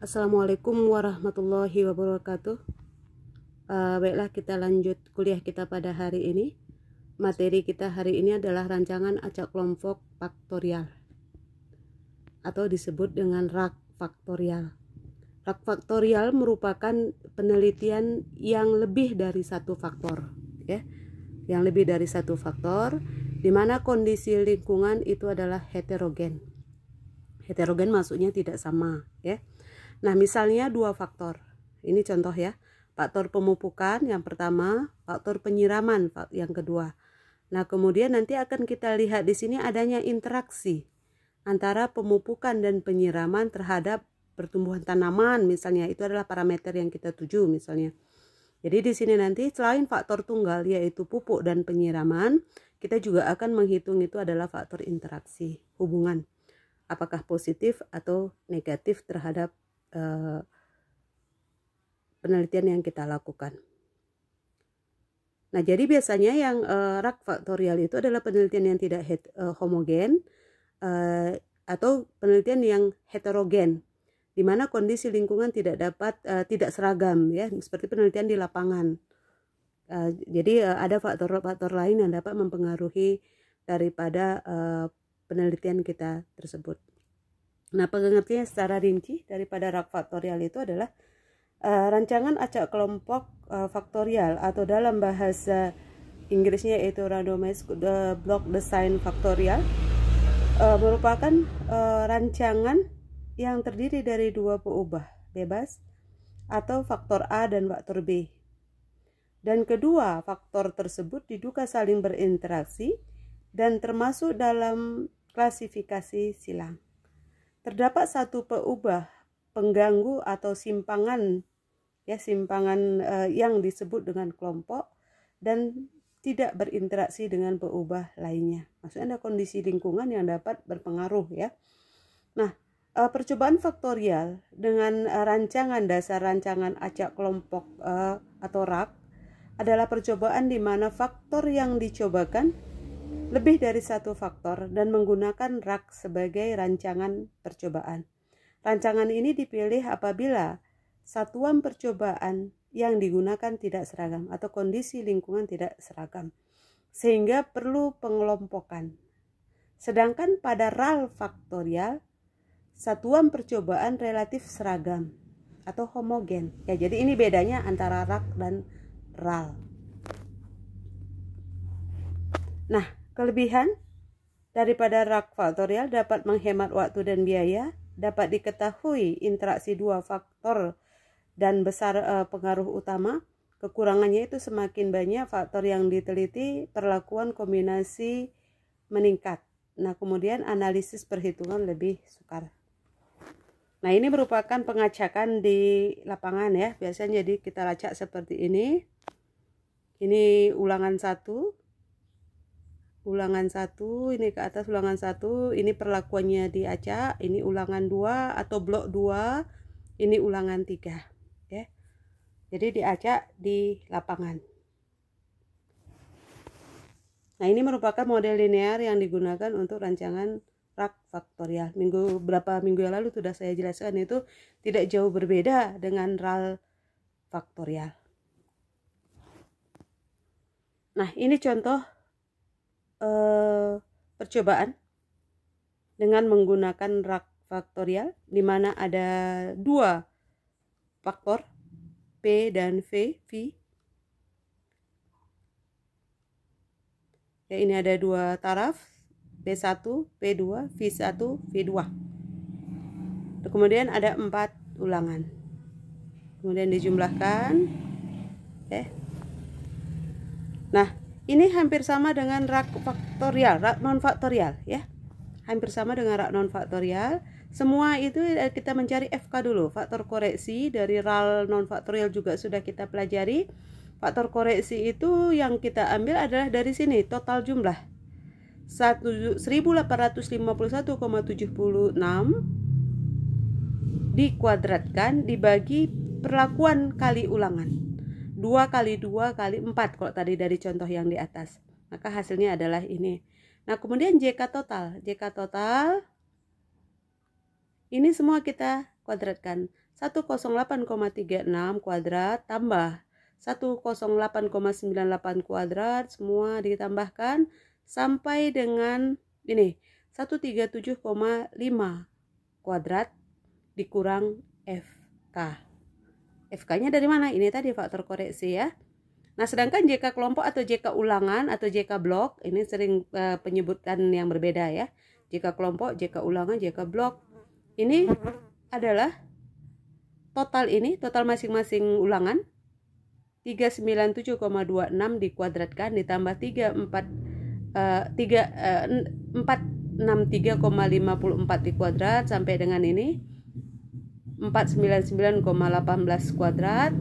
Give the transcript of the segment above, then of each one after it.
Assalamualaikum warahmatullahi wabarakatuh. Baiklah, kita lanjut kuliah kita pada hari ini. Materi kita hari ini adalah rancangan acak kelompok faktorial atau disebut dengan RAK faktorial. RAK faktorial merupakan penelitian yang lebih dari satu faktor, ya. Yang lebih dari satu faktor, di mana kondisi lingkungan itu adalah heterogen. Heterogen maksudnya tidak sama, ya. Nah, misalnya dua faktor. Ini contoh ya. Faktor pemupukan yang pertama, faktor penyiraman yang kedua. Nah, kemudian nanti akan kita lihat di sini adanya interaksi antara pemupukan dan penyiraman terhadap pertumbuhan tanaman, misalnya. Itu adalah parameter yang kita tuju, misalnya. Jadi di sini nanti selain faktor tunggal yaitu pupuk dan penyiraman, kita juga akan menghitung itu adalah faktor interaksi, hubungan apakah positif atau negatif terhadap penelitian yang kita lakukan. Nah, jadi biasanya yang RAK faktorial itu adalah penelitian yang tidak homogen atau penelitian yang heterogen, di mana kondisi lingkungan tidak seragam, ya, seperti penelitian di lapangan. Jadi ada faktor-faktor lain yang dapat mempengaruhi daripada penelitian kita tersebut. Nah, pengertian secara rinci daripada RAK faktorial itu adalah rancangan acak kelompok faktorial, atau dalam bahasa Inggrisnya yaitu randomized block design faktorial, merupakan rancangan yang terdiri dari dua peubah bebas atau faktor A dan faktor B. Dan kedua faktor tersebut diduga saling berinteraksi dan termasuk dalam klasifikasi silang. Terdapat satu peubah pengganggu atau simpangan, ya, yang disebut dengan kelompok dan tidak berinteraksi dengan peubah lainnya. Maksudnya ada kondisi lingkungan yang dapat berpengaruh, ya. Nah, percobaan faktorial dengan rancangan dasar rancangan acak kelompok atau RAK adalah percobaan di mana faktor yang dicobakan lebih dari satu faktor dan menggunakan RAK sebagai rancangan percobaan. Rancangan ini dipilih apabila satuan percobaan yang digunakan tidak seragam atau kondisi lingkungan tidak seragam, sehingga perlu pengelompokan. Sedangkan pada RAL faktorial, satuan percobaan relatif seragam atau homogen. Ya, jadi ini bedanya antara RAK dan RAL. Nah, kelebihan daripada RAK faktorial dapat menghemat waktu dan biaya, dapat diketahui interaksi dua faktor dan besar pengaruh utama. Kekurangannya itu semakin banyak faktor yang diteliti, perlakuan kombinasi meningkat. Nah, kemudian analisis perhitungan lebih sukar. Nah, ini merupakan pengacakan di lapangan, ya. Biasanya jadi kita lacak seperti ini. Ini ulangan 1. Ulangan 1, ini ke atas ulangan 1, ini perlakuannya diacak, ini ulangan 2 atau blok 2, ini ulangan 3, ya. Jadi diacak di lapangan. Nah, ini merupakan model linear yang digunakan untuk rancangan RAK faktorial. Beberapa minggu yang lalu sudah saya jelaskan, itu tidak jauh berbeda dengan RAL faktorial. Nah, ini contoh percobaan dengan menggunakan RAK faktorial, di mana ada dua faktor P dan V. Ya, ini ada dua taraf, P1, P2, V1, V2. Kemudian ada 4 ulangan. Kemudian dijumlahkan, ya. Nah, ini hampir sama dengan RAK faktorial, RAK non faktorial, ya. Hampir sama dengan RAK non faktorial. Semua itu kita mencari FK dulu. Faktor koreksi dari RAL non faktorial juga sudah kita pelajari. Faktor koreksi itu yang kita ambil adalah dari sini, total jumlah 1851,76 dikuadratkan dibagi perlakuan kali ulangan. 2 kali 2 kali 4 kalau tadi dari contoh yang di atas. Maka hasilnya adalah ini. Nah, kemudian JK total ini semua kita kuadratkan. 108,36 kuadrat tambah 108,98 kuadrat, semua ditambahkan sampai dengan ini 137,5 kuadrat dikurang FK. FK-nya dari mana? Ini tadi faktor koreksi ya. Nah, sedangkan JK kelompok atau JK ulangan atau JK blok, ini sering penyebutan yang berbeda ya. JK kelompok, JK ulangan, JK blok. Ini adalah total masing-masing ulangan 397,26 dikuadratkan ditambah 463,54 dikuadrat sampai dengan ini 499,18 kuadrat.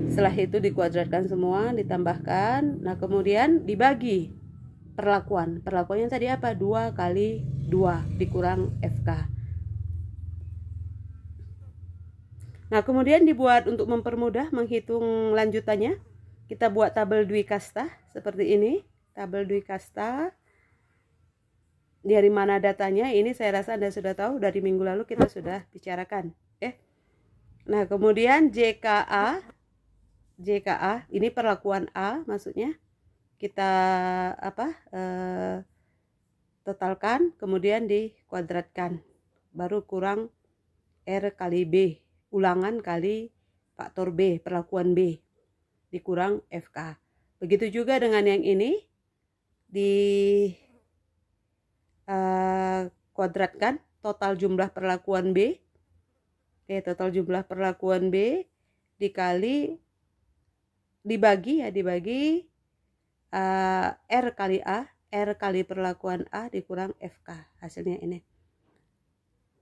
Setelah itu dikuadratkan semua, ditambahkan. Nah, kemudian dibagi perlakuan. Perlakuannya tadi apa? 2 kali 2 dikurang FK. Nah, kemudian dibuat untuk mempermudah menghitung lanjutannya. Kita buat tabel Dwi Kasta seperti ini. Tabel Dwi Kasta. Dari mana datanya? Ini saya rasa Anda sudah tahu, dari minggu lalu kita sudah bicarakan. Nah, kemudian JKA ini perlakuan A maksudnya. Kita totalkan, kemudian dikuadratkan. Baru kurang R kali B. Ulangan kali faktor B, perlakuan B, dikurang FK. Begitu juga dengan yang ini, kuadratkan total jumlah perlakuan B. Total jumlah perlakuan B dibagi R kali A, R kali perlakuan A dikurang FK. Hasilnya ini.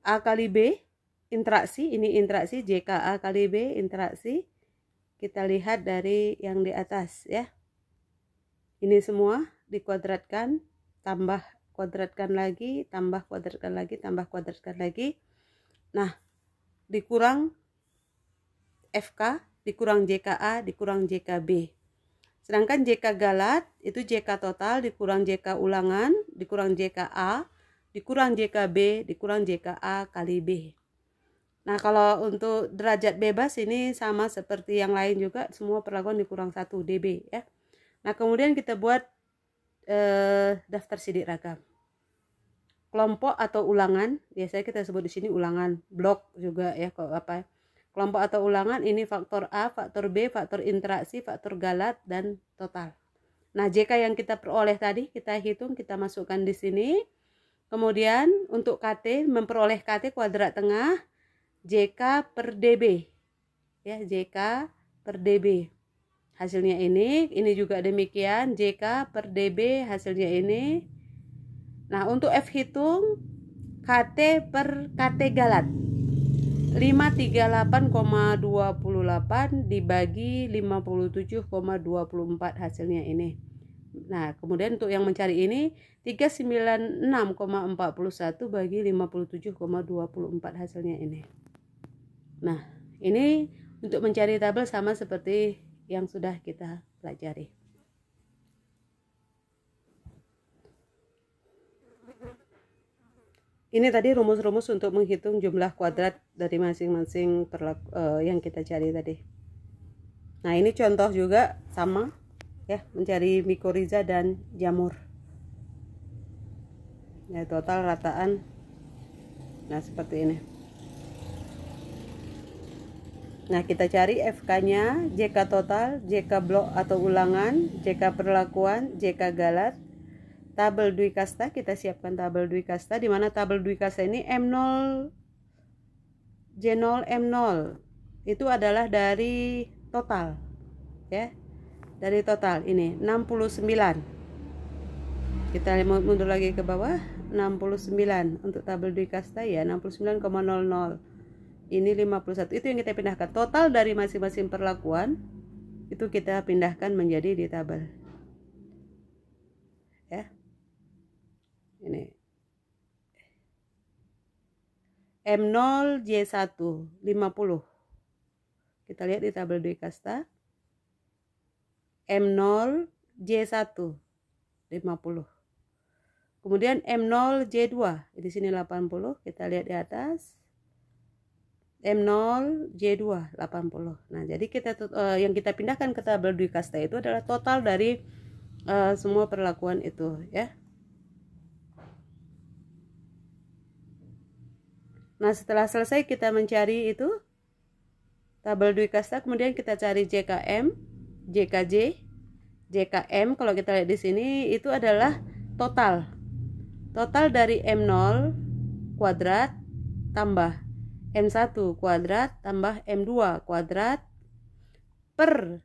A kali B, interaksi, ini interaksi JKA kali B, interaksi. Kita lihat dari yang di atas ya. Ini semua dikuadratkan, tambah kuadratkan lagi, tambah kuadratkan lagi, tambah kuadratkan lagi. Nah, dikurang FK, dikurang JKA, dikurang JKB. Sedangkan JK galat itu JK total dikurang JK ulangan, dikurang JKA, dikurang JKB, dikurang JKA kali B. Nah, kalau untuk derajat bebas ini sama seperti yang lain juga, semua perlakuan dikurang 1 dB ya. Nah, kemudian kita buat daftar sidik ragam. Kelompok atau ulangan, biasanya kita sebut di sini ulangan, blok juga ya, kelompok atau ulangan ini faktor A, faktor B, faktor interaksi, faktor galat, dan total. Nah, JK yang kita peroleh tadi, kita hitung, kita masukkan di sini. Kemudian untuk KT, memperoleh KT kuadrat tengah, JK per DB. Ya, JK per DB. Hasilnya ini juga demikian, JK per DB hasilnya ini. Nah, untuk F hitung, KT per KT galat. 538,28 dibagi 57,24 hasilnya ini. Nah, kemudian untuk yang mencari ini 396,41 bagi 57,24 hasilnya ini. Nah, ini untuk mencari tabel sama seperti yang sudah kita pelajari. Ini tadi rumus-rumus untuk menghitung jumlah kuadrat dari masing-masing yang kita cari tadi. Nah, ini contoh juga sama ya, mencari mikoriza dan jamur. Ya, total rataan. Nah, seperti ini. Nah, kita cari FK-nya, JK total, JK blok atau ulangan, JK perlakuan, JK galat. Tabel Dwi Kasta, kita siapkan tabel Dwi Kasta, di mana tabel Dwi Kasta ini M0, J0, M0 itu adalah dari total ya, dari total ini 69. Kita mundur lagi ke bawah, 69 untuk tabel Dwi Kasta ya, 69,00. Ini 51, itu yang kita pindahkan. Total dari masing-masing perlakuan itu kita pindahkan menjadi di tabel ya. Ini M0 J1 50. Kita lihat di tabel Dwi Kasta. M0 J1 50. Kemudian M0 J2 di sini 80. Kita lihat di atas. M0 J2 80. Nah, jadi yang kita pindahkan ke tabel Dwi Kasta itu adalah total dari semua perlakuan itu ya. Nah, setelah selesai kita mencari itu tabel Dwi Kasta, kemudian kita cari JKM, JKJ, JKM. Kalau kita lihat di sini itu adalah total dari M0 kuadrat tambah M1 kuadrat tambah M2 kuadrat per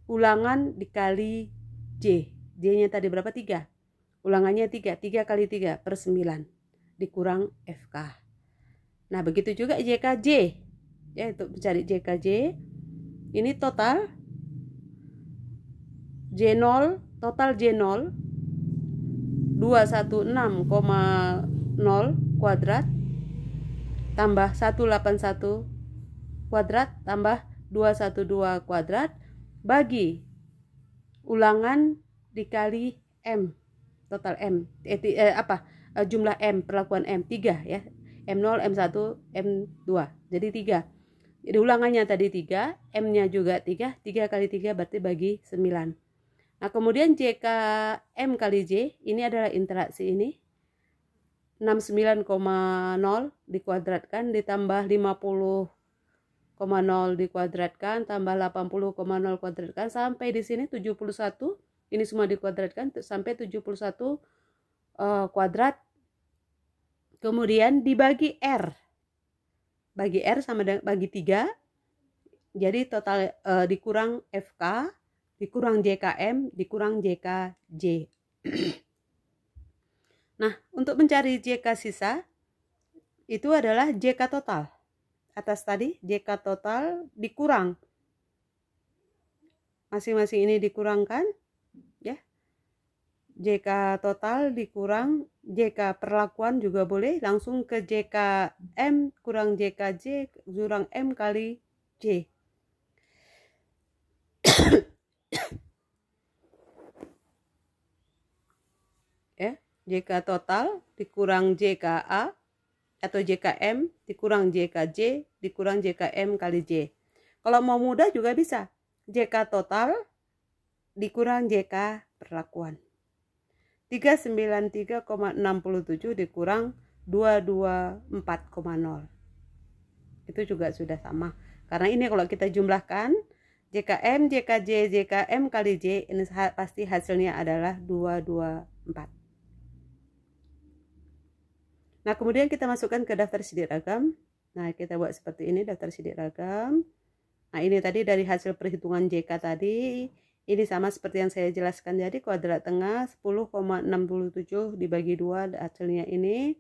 ulangan dikali J. J-nya tadi berapa? 3. Ulangannya 3. 3 kali 3 per 9 dikurang FK. Nah, begitu juga JKJ. Ya, untuk mencari JKJ. Ini total J0, total J0 216,0 kuadrat tambah 181 kuadrat tambah 212 kuadrat bagi ulangan dikali M, total M, jumlah M, perlakuan M 3 ya, M0, M1, M2, jadi 3. Jadi ulangannya tadi 3, M-nya juga 3, 3 kali 3 berarti bagi 9. Nah, kemudian JKM kali J, ini adalah interaksi ini. 69,0 dikuadratkan ditambah 50,0 dikuadratkan tambah 80,0 kuadratkan sampai di sini 71. Ini semua dikuadratkan sampai 71 kuadrat. Kemudian dibagi R. Bagi R sama dengan bagi 3. Jadi total dikurang FK, dikurang JKM, dikurang JKJ. Nah, untuk mencari JK sisa itu adalah JK total. Atas tadi JK total dikurang. Masing-masing ini dikurangkan ya. JK total dikurang JK perlakuan juga boleh, langsung ke JKM kurang JKJ kurang M kali J. Ya, JK total dikurang JKA atau JKM dikurang JKJ dikurang JKM kali J. Kalau mau mudah juga bisa. JK total dikurang JK perlakuan. 393,67 dikurang 224,0. Itu juga sudah sama. Karena ini kalau kita jumlahkan JKM, JKJ, JKM kali J, ini pasti hasilnya adalah 224. Nah, kemudian kita masukkan ke daftar sidik ragam. Nah, kita buat seperti ini daftar sidik ragam. Nah, ini tadi dari hasil perhitungan JK tadi. Ini sama seperti yang saya jelaskan tadi, kuadrat tengah 10,67 dibagi 2 hasilnya ini.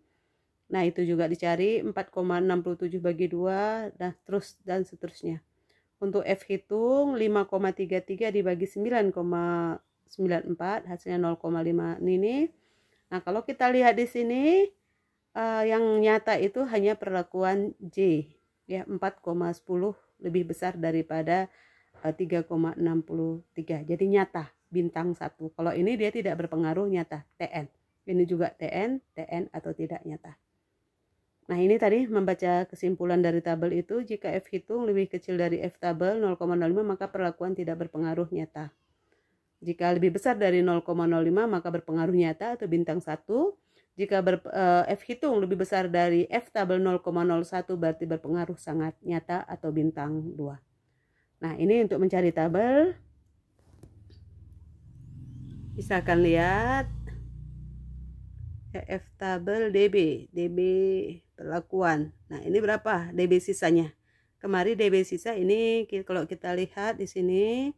Nah, itu juga dicari 4,67 bagi 2 dan seterusnya. Untuk F hitung 5,33 dibagi 9,94 hasilnya 0,5 ini. Nah, kalau kita lihat di sini yang nyata itu hanya perlakuan J ya, 4,10 lebih besar daripada 3,63. Jadi nyata bintang 1. Kalau ini dia tidak berpengaruh, nyata TN. Ini juga TN atau tidak nyata. Nah, ini tadi membaca kesimpulan dari tabel itu, jika F hitung lebih kecil dari F tabel 0,05 maka perlakuan tidak berpengaruh, nyata. Jika lebih besar dari 0,05 maka berpengaruh, nyata atau bintang 1. Jika F hitung lebih besar dari F tabel 0,01 berarti berpengaruh, sangat, nyata atau bintang 2. Nah, ini untuk mencari tabel. Misalkan lihat F tabel DB perlakuan. Nah, ini berapa DB sisanya? Kemarin DB sisa ini kalau kita lihat di sini,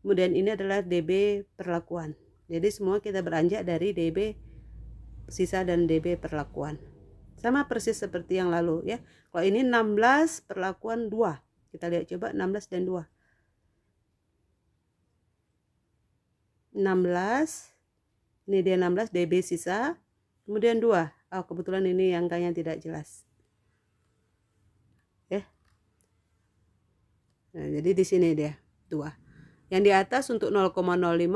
kemudian ini adalah DB perlakuan. Jadi semua kita beranjak dari DB sisa dan DB perlakuan. Sama persis seperti yang lalu ya. Kalau ini 16 perlakuan 2. Kita lihat coba 16 dan 2. 16. Ini dia 16 DB sisa. Kemudian 2. Oh, kebetulan ini angkanya tidak jelas. Ya. Nah, jadi di sini dia 2. Yang di atas untuk 0,05,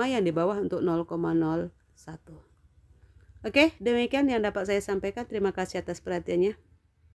yang di bawah untuk 0,01. Oke, demikian yang dapat saya sampaikan. Terima kasih atas perhatiannya.